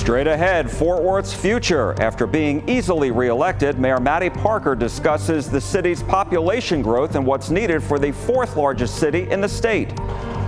Straight ahead, Fort Worth's future. After being easily reelected, Mayor Mattie Parker discusses the city's population growth and what's needed for the fourth largest city in the state.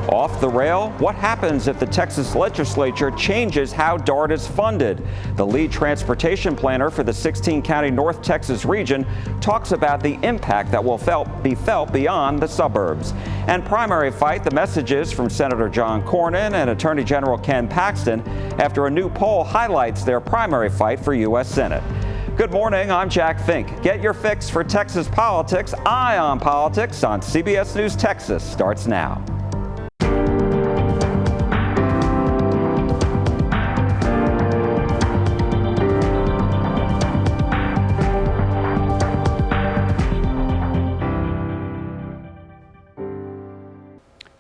Off the rail, what happens if the Texas legislature changes how DART is funded? The lead transportation planner for the 16-county North Texas region talks about the impact that will be felt beyond the suburbs. And primary fight, the messages from Senator John Cornyn and Attorney General Ken Paxton after a new poll highlights their primary fight for U.S. Senate. Good morning, I'm Jack Fink. Get your fix for Texas politics. Eye on Politics on CBS News Texas starts now.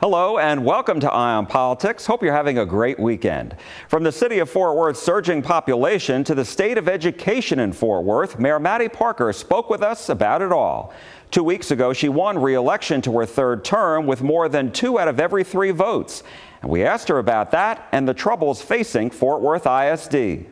Hello and welcome to Eye on Politics. Hope you're having a great weekend. From the city of Fort Worth's surging population to the state of education in Fort Worth, Mayor Mattie Parker spoke with us about it all. 2 weeks ago, she won re-election to her third term with more than 2 out of every 3 votes. And we asked her about that and the troubles facing Fort Worth ISD.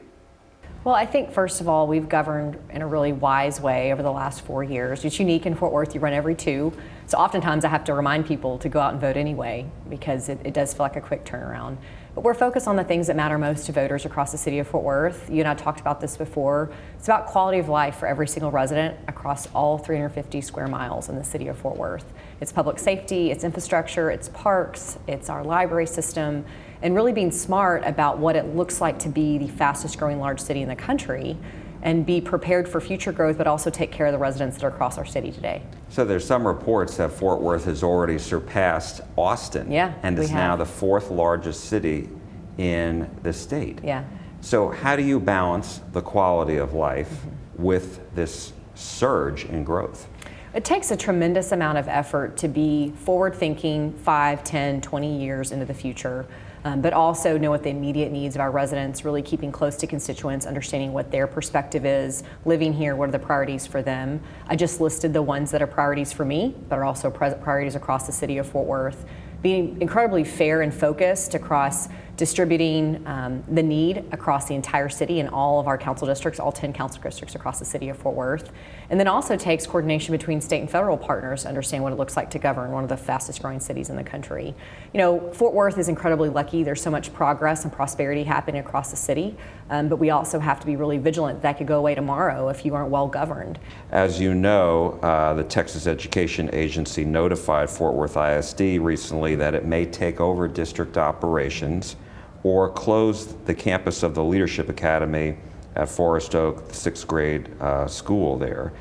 Well, I think, first of all, we've governed in a really wise way over the last 4 years. It's unique in Fort Worth. You run every 2. So oftentimes I have to remind people to go out and vote anyway because it does feel like a quick turnaround. But we're focused on the things that matter most to voters across the city of Fort Worth. You and I talked about this before. It's about quality of life for every single resident across all 350 square miles in the city of Fort Worth. It's public safety, it's infrastructure, it's parks, it's our library system, and really being smart about what it looks like to be the fastest growing large city in the country and be prepared for future growth, but also take care of the residents that are across our city today. So there's some reports that Fort Worth has already surpassed Austin and is now the 4th largest city in the state. Yeah. So how do you balance the quality of life with this surge in growth? It takes a tremendous amount of effort to be forward-thinking 5, 10, 20 years into the future, but also know what the immediate needs of our residents, really keeping close to constituents, understanding what their perspective is, living here, what are the priorities for them. I just listed the ones that are priorities for me, but are also priorities across the city of Fort Worth. Being incredibly fair and focused across distributing the need across the entire city and all of our council districts, all 10 council districts across the city of Fort Worth. And then also takes coordination between state and federal partners to understand what it looks like to govern one of the fastest growing cities in the country. You know, Fort Worth is incredibly lucky. There's so much progress and prosperity happening across the city, but we also have to be really vigilant. That could go away tomorrow if you aren't well governed. As you know, the Texas Education Agency notified Fort Worth ISD recently that it may take over district operations or close the campus of the Leadership Academy at Forest Oak, the 6th grade school there.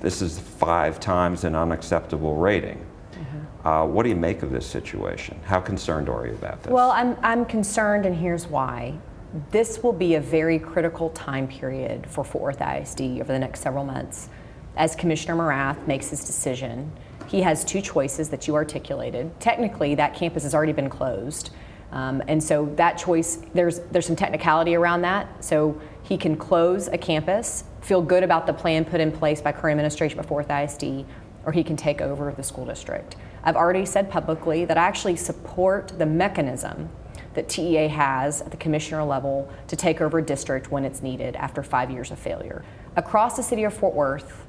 This is 5 times an unacceptable rating. What do you make of this situation? How concerned are you about this? Well, I'm concerned, and here's why. This will be a very critical time period for Fort Worth ISD over the next several months. As Commissioner Morath makes his decision, he has 2 choices that you articulated. Technically, that campus has already been closed. And so that choice, there's some technicality around that. So he can close a campus, feel good about the plan put in place by current administration before Fort Worth ISD, or he can take over the school district. I've already said publicly that I actually support the mechanism that TEA has at the commissioner level to take over a district when it's needed after 5 years of failure. Across the city of Fort Worth,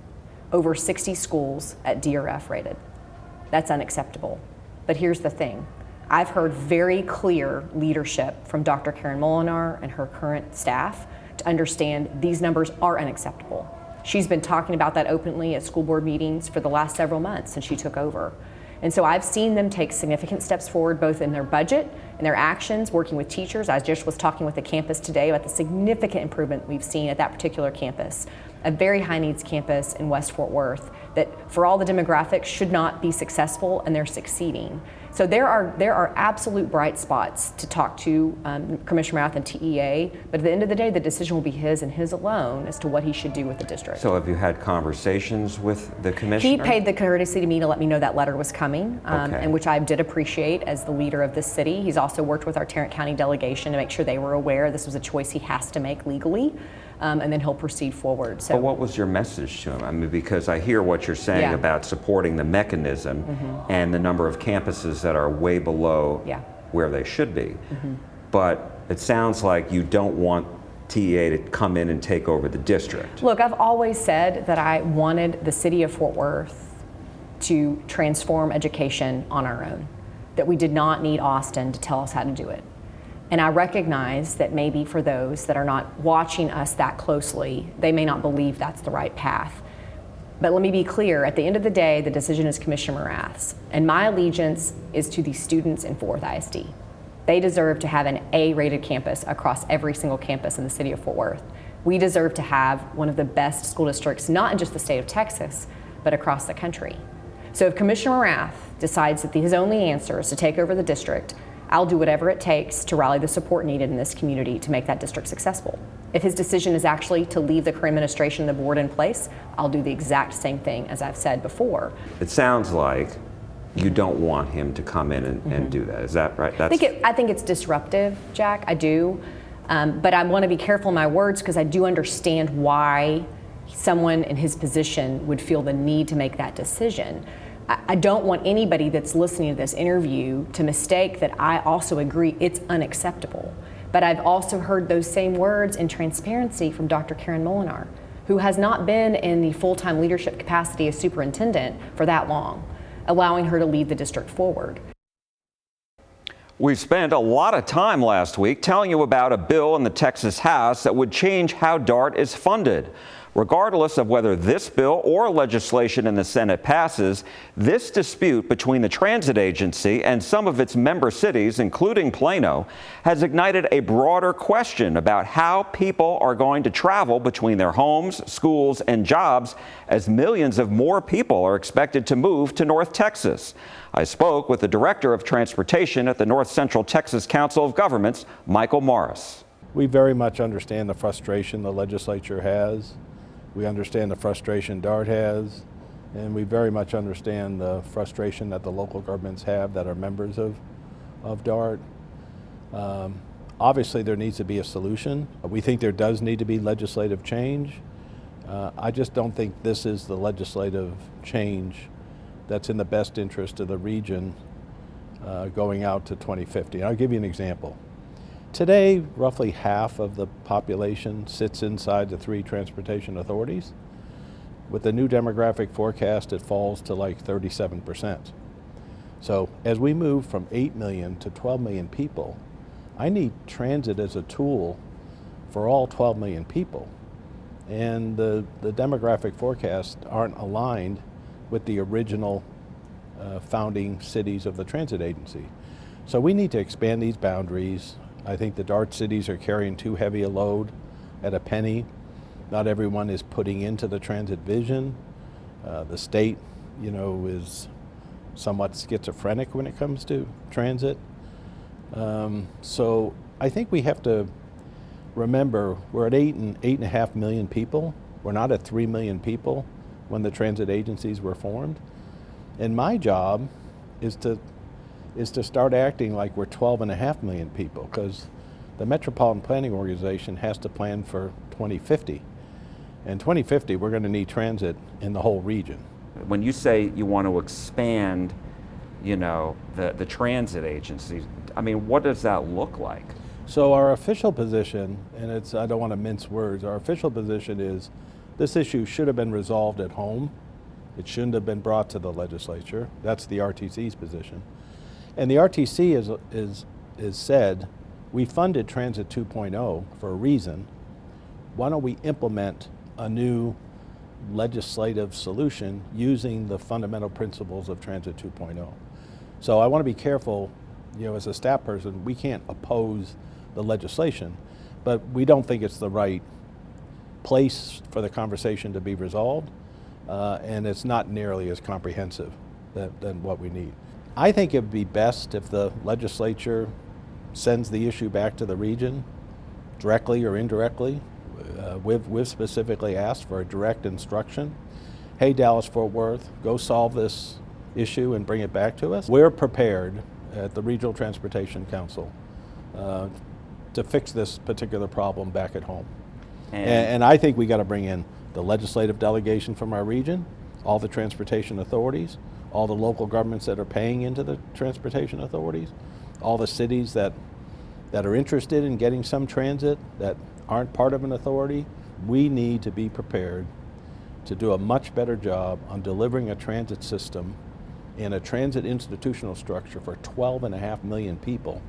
over 60 schools at DRF rated. That's unacceptable. But here's the thing. I've heard very clear leadership from Dr. Karen Molinar and her current staff to understand these numbers are unacceptable. She's been talking about that openly at school board meetings for the last several months since she took over. And so I've seen them take significant steps forward, both in their budget and their actions, working with teachers. I just was talking with the campus today about the significant improvement we've seen at that particular campus, a very high needs campus in West Fort Worth that for all the demographics should not be successful, and they're succeeding. So there are absolute bright spots to talk to Commissioner Morath and TEA, but at the end of the day, the decision will be his and his alone as to what he should do with the district. So have you had conversations with the commissioner? He paid the courtesy to me to let me know that letter was coming, and which I did appreciate as the leader of this city. He's also worked with our Tarrant County delegation to make sure they were aware this was a choice he has to make legally. And then he'll proceed forward. So, but what was your message to him? I mean, because I hear what you're saying about supporting the mechanism and the number of campuses that are way below where they should be. But It sounds like you don't want TEA to come in and take over the district. Look, I've always said that I wanted the city of Fort Worth to transform education on our own, that we did not need Austin to tell us how to do it. And I recognize that maybe for those that are not watching us that closely, they may not believe that's the right path. But let me be clear, at the end of the day, the decision is Commissioner Morath's, and my allegiance is to the students in Fort Worth ISD. They deserve to have an A-rated campus across every single campus in the city of Fort Worth. We deserve to have one of the best school districts, not in just the state of Texas, but across the country. So if Commissioner Morath decides that his only answer is to take over the district, I'll do whatever it takes to rally the support needed in this community to make that district successful. If his decision is actually to leave the current administration and the board in place, I'll do the exact same thing as I've said before. It sounds like you don't want him to come in and do that. Is that right? I think it's disruptive, Jack. I do. But I want to be careful in my words because I do understand why someone in his position would feel the need to make that decision. I don't want anybody that's listening to this interview to mistake that I also agree it's unacceptable. But I've also heard those same words in transparency from Dr. Karen Molinar, who has not been in the full-time leadership capacity as superintendent for that long, allowing her to lead the district forward. We spent a lot of time last week telling you about a bill in the Texas House that would change how DART is funded. Regardless of whether this bill or legislation in the Senate passes, this dispute between the transit agency and some of its member cities, including Plano, has ignited a broader question about how people are going to travel between their homes, schools, and jobs as millions of more people are expected to move to North Texas. I spoke with the Director of Transportation at the North Central Texas Council of Governments, Michael Morris. We very much understand the frustration the legislature has. We understand the frustration DART has, and we very much understand the frustration that the local governments have that are members of DART. Obviously, there needs to be a solution. We think there does need to be legislative change. I just don't think this is the legislative change that's in the best interest of the region going out to 2050. I'll give you an example. Today, roughly half of the population sits inside the 3 transportation authorities. With the new demographic forecast, it falls to like 37%. So as we move from 8 million to 12 million people, I need transit as a tool for all 12 million people. And the demographic forecasts aren't aligned with the original founding cities of the transit agency. So we need to expand these boundaries. I think the DART cities are carrying too heavy a load at a penny. Not everyone is putting into the transit vision. The state, is somewhat schizophrenic when it comes to transit. So I think we have to remember we're at 8.5 million people. We're not at 3 million people when the transit agencies were formed. And my job is to start acting like we're 12.5 million people, because the Metropolitan Planning Organization has to plan for 2050. And 2050, we're going to need transit in the whole region. When you say you want to expand, the transit agencies, what does that look like? So our official position, and I don't want to mince words, our official position is this issue should have been resolved at home. It shouldn't have been brought to the legislature. That's the RTC's position. And the RTC is said, we funded Transit 2.0 for a reason. Why don't we implement a new legislative solution using the fundamental principles of Transit 2.0? So I want to be careful, as a staff person, we can't oppose the legislation, but we don't think it's the right place for the conversation to be resolved, and it's not nearly as comprehensive than what we need. I think it would be best if the legislature sends the issue back to the region, directly or indirectly. We've specifically asked for a direct instruction. Hey, Dallas-Fort Worth, go solve this issue and bring it back to us. We're prepared at the Regional Transportation Council to fix this particular problem back at home. And I think we got to bring in the legislative delegation from our region, all the transportation authorities, all the local governments that are paying into the transportation authorities, all the cities that that are interested in getting some transit that aren't part of an authority, we need to be prepared to do a much better job on delivering a transit system and a transit institutional structure for 12.5 million people.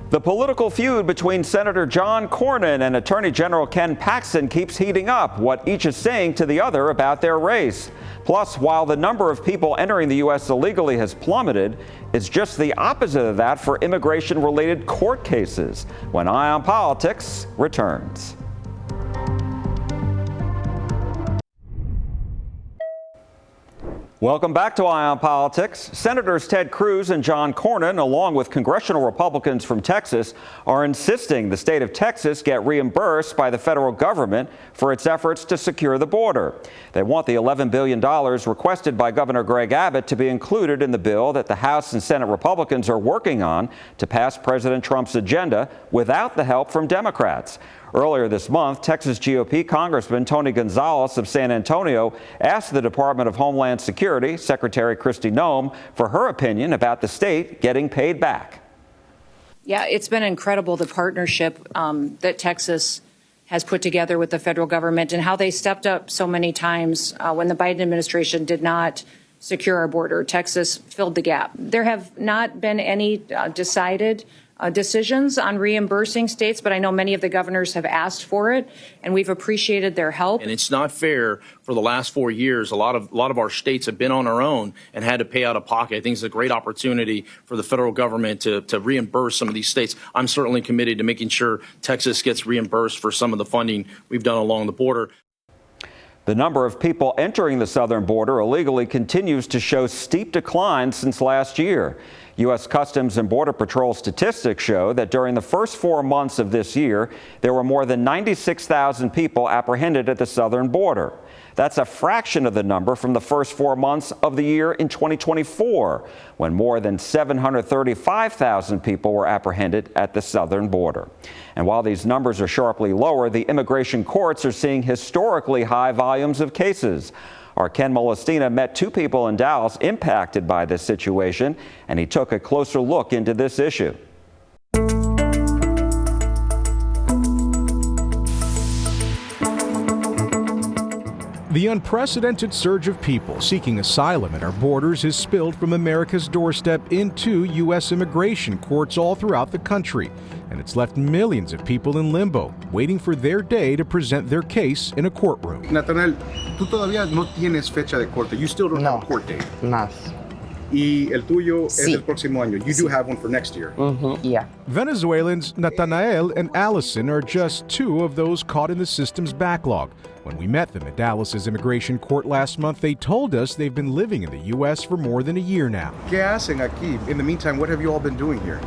The political feud between Senator John Cornyn and Attorney General Ken Paxton keeps heating up, what each is saying to the other about their race. Plus, while the number of people entering the U.S. illegally has plummeted, it's just the opposite of that for immigration-related court cases. When Eye on Politics returns. Welcome back to Eye on Politics. Senators Ted Cruz and John Cornyn, along with congressional Republicans from Texas, are insisting the state of Texas get reimbursed by the federal government for its efforts to secure the border. They want the $11 billion requested by Governor Greg Abbott to be included in the bill that the House and Senate Republicans are working on to pass President Trump's agenda without the help from Democrats. Earlier this month, Texas GOP Congressman Tony Gonzalez of San Antonio asked the Department of Homeland Security Secretary Kristi Noem for her opinion about the state getting paid back. Yeah, it's been incredible, the partnership that Texas has put together with the federal government and how they stepped up so many times when the Biden administration did not secure our border. Texas filled the gap. There have not been any decided decisions on reimbursing states, but I know many of the governors have asked for it, and we've appreciated their help. And it's not fair. For the last 4 years, a lot of our states have been on our own and had to pay out of pocket. I think it's a great opportunity for the federal government to reimburse some of these states. I'm certainly committed to making sure Texas gets reimbursed for some of the funding we've done along the border. The number of people entering the southern border illegally continues to show steep decline since last year. U.S. Customs and Border Patrol statistics show that during the first 4 months of this year, there were more than 96,000 people apprehended at the southern border. That's a fraction of the number from the first 4 months of the year in 2024, when more than 735,000 people were apprehended at the southern border. And while these numbers are sharply lower, the immigration courts are seeing historically high volumes of cases. Our Ken Molestina met two people in Dallas impacted by this situation, and he took a closer look into this issue. The unprecedented surge of people seeking asylum at our borders has spilled from America's doorstep into U.S. immigration courts all throughout the country, and it's left millions of people in limbo, waiting for their day to present their case in a courtroom. Nathanael, tú todavía no tienes fecha de corte. You still don't have a court date. Más. Y el tuyo Sí. es el próximo año. You do have one for next year. Yeah. Venezuelans Nathanael and Allison are just two of those caught in the system's backlog. When we met them at Dallas's immigration court last month, they told us they've been living in the U.S. for more than a year now. ¿Qué hacen aquí? In the meantime, what have you all been doing here?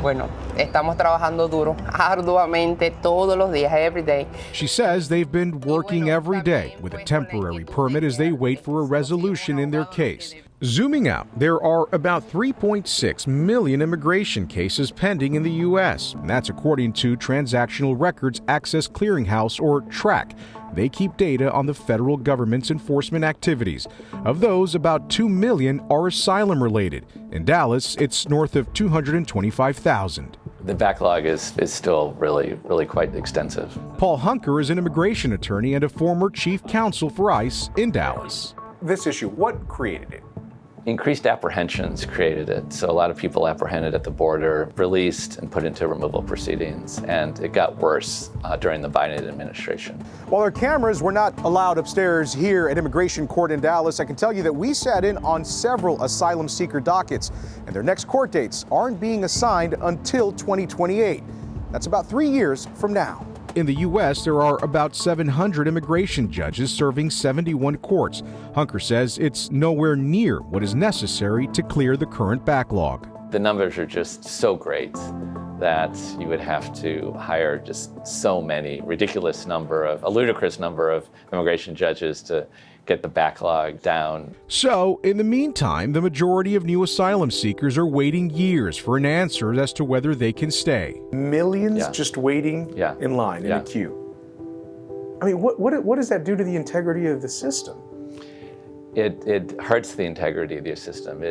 Bueno, estamos trabajando duro, arduamente, todos los días, every day. She says they've been working every day with a temporary permit as they wait for a resolution in their case. Zooming out, there are about 3.6 million immigration cases pending in the U.S. And that's according to Transactional Records Access Clearinghouse, or TRAC. They keep data on the federal government's enforcement activities. Of those, about 2 million are asylum-related. In Dallas, it's north of 225,000. The backlog is still really quite extensive. Paul Hunker is an immigration attorney and a former chief counsel for ICE in Dallas. This issue, what created it? Increased apprehensions created it. So a lot of people apprehended at the border, released and put into removal proceedings, and it got worse during the Biden administration. While our cameras were not allowed upstairs here at Immigration Court in Dallas, I can tell you that we sat in on several asylum seeker dockets, and their next court dates aren't being assigned until 2028. That's about 3 years from now. In the U.S., there are about 700 immigration judges serving 71 courts. Hunker says it's nowhere near what is necessary to clear the current backlog. The numbers are just so great that you would have to hire just so many, a ludicrous number of immigration judges to get the backlog down. So, in the meantime, the majority of new asylum seekers are waiting years for an answer as to whether they can stay. Millions just waiting in line, in a queue. I mean, what does that do to the integrity of the system? It hurts the integrity of the system.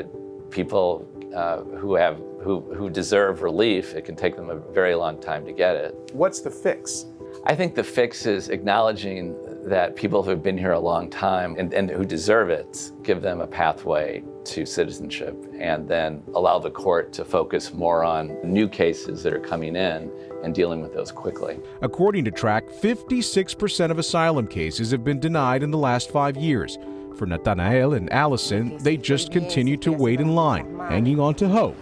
People who deserve relief, it can take them a very long time to get it. What's the fix? I think the fix is acknowledging that people who have been here a long time and who deserve it, give them a pathway to citizenship, and then allow the court to focus more on new cases that are coming in and dealing with those quickly. According to Track, 56% of asylum cases have been denied in the last 5 years. For Nathanael and Allison, they just continue to wait in line, hanging on to hope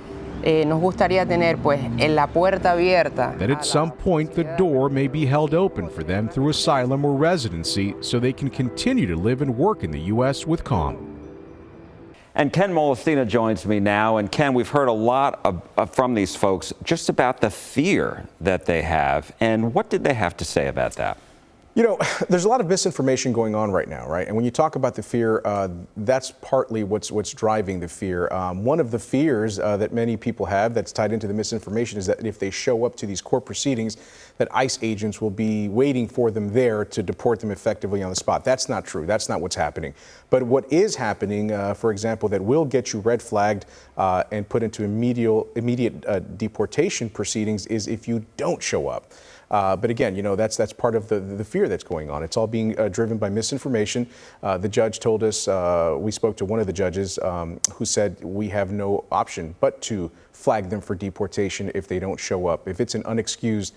Nos gustaría tener pues la puerta abierta. that at some point the door may be held open for them through asylum or residency so they can continue to live and work in the U.S. with calm. And Ken Molestina joins me now. And Ken, we've heard a lot from these folks just about the fear that they have. And what did they have to say about that? You know, there's a lot of misinformation going on right now, right? And when you talk about the fear, that's partly what's driving the fear. One of the fears that many people have that's tied into the misinformation is that if they show up to these court proceedings, that ICE agents will be waiting for them there to deport them effectively on the spot. That's not true. That's not what's happening. But what is happening, for example, that will get you red flagged and put into immediate deportation proceedings is if you don't show up. But again, you know, that's part of the fear that's going on. It's all being driven by misinformation. The judge told us, we spoke to one of the judges who said we have no option but to flag them for deportation if they don't show up. If it's an unexcused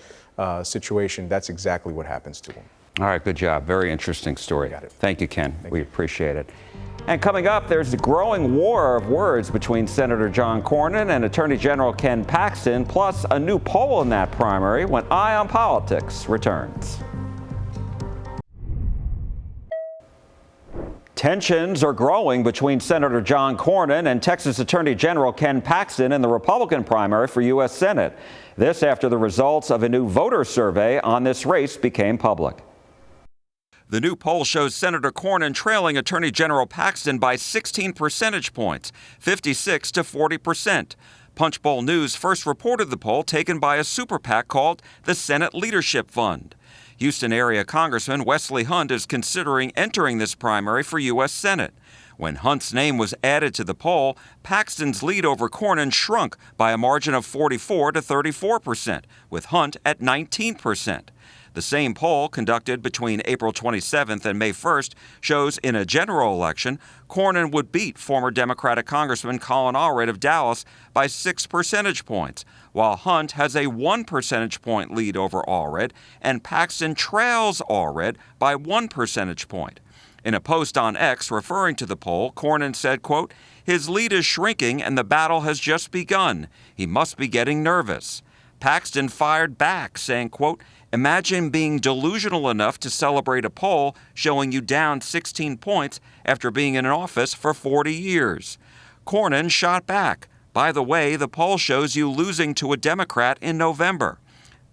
situation, that's exactly what happens to them. All right, good job. Very interesting story. Got it. Thank you, Ken. We appreciate it. And coming up, there's the growing war of words between Senator John Cornyn and Attorney General Ken Paxton, plus a new poll in that primary when Eye on Politics returns. Tensions are growing between Senator John Cornyn and Texas Attorney General Ken Paxton in the Republican primary for U.S. Senate. This after the results of a new voter survey on this race became public. The new poll shows Senator Cornyn trailing Attorney General Paxton by 16 percentage points, 56 to 40%. Punchbowl News first reported the poll taken by a super PAC called the Senate Leadership Fund. Houston area Congressman Wesley Hunt is considering entering this primary for U.S. Senate. When Hunt's name was added to the poll, Paxton's lead over Cornyn shrunk by a margin of 44 to 34%, with Hunt at 19%. The same poll, conducted between April 27th and May 1st, shows in a general election, Cornyn would beat former Democratic Congressman Colin Allred of Dallas by 6 percentage points, while Hunt has a 1 percentage point lead over Allred, and Paxton trails Allred by 1 percentage point. In a post on X referring to the poll, Cornyn said, quote, "His lead is shrinking and the battle has just begun. He must be getting nervous." Paxton fired back, saying, quote, "Imagine being delusional enough to celebrate a poll showing you down 16 points after being in office for 40 years. Cornyn shot back. "By the way, the poll shows you losing to a Democrat in November."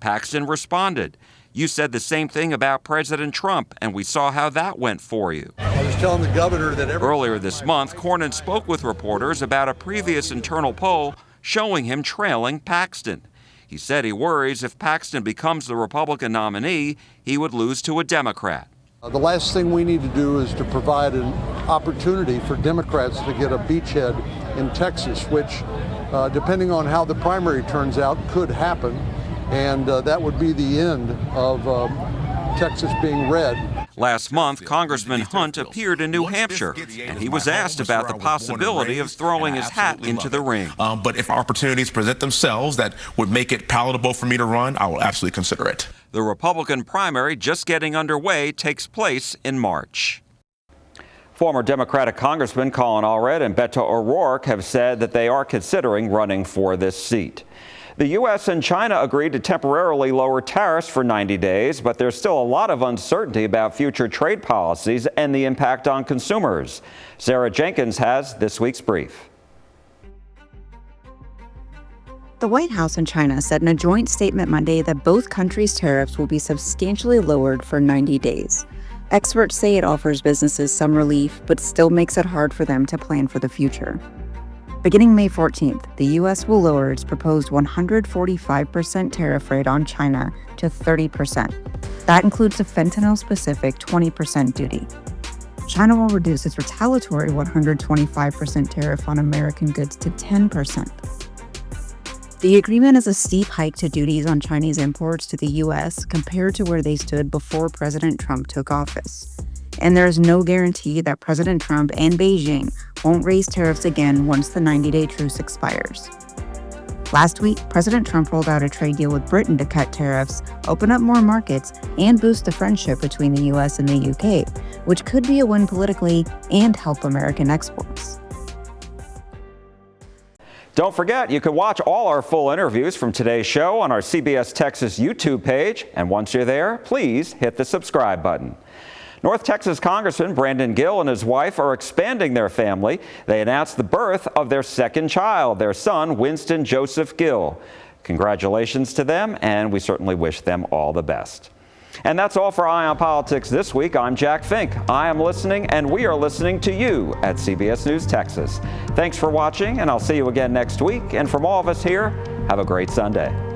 Paxton responded, "You said the same thing about President Trump, and we saw how that went for you." I was telling the governor that Earlier this month, Cornyn spoke with reporters about a previous internal poll showing him trailing Paxton. He said he worries if Paxton becomes the Republican nominee, he would lose to a Democrat. The last thing we need to do is to provide an opportunity for Democrats to get a beachhead in Texas, which, depending on how the primary turns out, could happen. And that would be the end of Texas being red. Last month, Congressman Hunt appeared in New Hampshire, and he was asked about the possibility of throwing his hat into the ring. But if opportunities present themselves that would make it palatable for me to run, I will absolutely consider it. The Republican primary, just getting underway, takes place in March. Former Democratic Congressman Colin Allred and Beto O'Rourke have said that they are considering running for this seat. The U.S. and China agreed to temporarily lower tariffs for 90 days, but there's still a lot of uncertainty about future trade policies and the impact on consumers. Sarah Jenkins has this week's brief. The White House and China said in a joint statement Monday that both countries' tariffs will be substantially lowered for 90 days. Experts say it offers businesses some relief, but still makes it hard for them to plan for the future. Beginning May 14th, the U.S. will lower its proposed 145% tariff rate on China to 30%. That includes a fentanyl-specific 20% duty. China will reduce its retaliatory 125% tariff on American goods to 10%. The agreement is a steep hike to duties on Chinese imports to the U.S. compared to where they stood before President Trump took office. And there is no guarantee that President Trump and Beijing won't raise tariffs again once the 90-day truce expires. Last week, President Trump rolled out a trade deal with Britain to cut tariffs, open up more markets, and boost the friendship between the U.S. and the UK, which could be a win politically and help American exports. Don't forget, you can watch all our full interviews from today's show on our CBS Texas YouTube page. And once you're there, please hit the subscribe button. North Texas Congressman Brandon Gill and his wife are expanding their family. They announced the birth of their second child, their son, Winston Joseph Gill. Congratulations to them, and we certainly wish them all the best. And that's all for Eye on Politics this week. I'm Jack Fink. I am listening, and we are listening to you at CBS News Texas. Thanks for watching, and I'll see you again next week. And from all of us here, have a great Sunday.